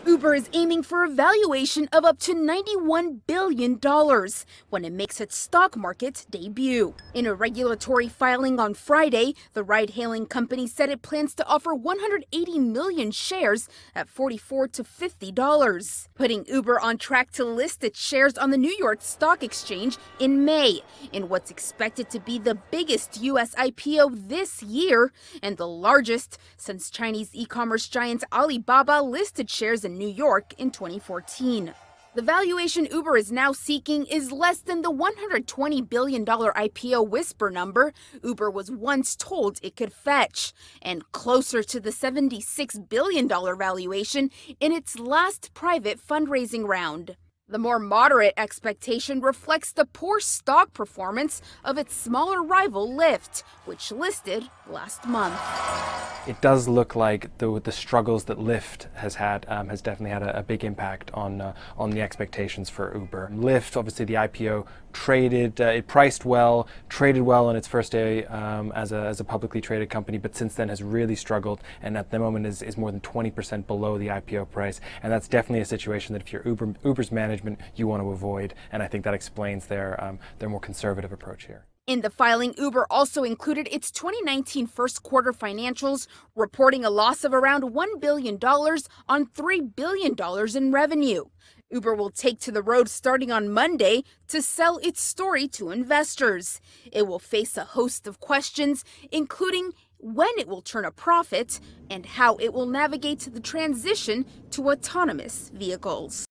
Uber is aiming for a valuation of up to $91 billion when it makes its stock market debut. In a regulatory filing on Friday, the ride-hailing company said it plans to offer 180 million shares at $44 to $50, putting Uber on track to list its shares on the New York Stock Exchange in May, in what's expected to be the biggest U.S. IPO this year and the largest since Chinese e-commerce giant Alibaba listed shares in New York in 2014. The valuation Uber is now seeking is less than the $120 billion IPO whisper number Uber was once told it could fetch, and closer to the $76 billion valuation in its last private fundraising round. The more moderate expectation reflects the poor stock performance of its smaller rival Lyft, which listed last month. It does look like the struggles that Lyft has had has definitely had a big impact on the expectations for Uber. Lyft, obviously the IPO, it priced well, traded well on its first day as a publicly traded company, but since then has really struggled, and at the moment is more than 20% below the IPO price. And that's definitely a situation that if you're Uber's management, you want to avoid. And I think that explains their more conservative approach here. In the filing, Uber also included its 2019 first quarter financials, reporting a loss of around $1 billion on $3 billion in revenue. Uber will take to the road starting on Monday to sell its story to investors. It will face a host of questions, including when it will turn a profit and how it will navigate the transition to autonomous vehicles.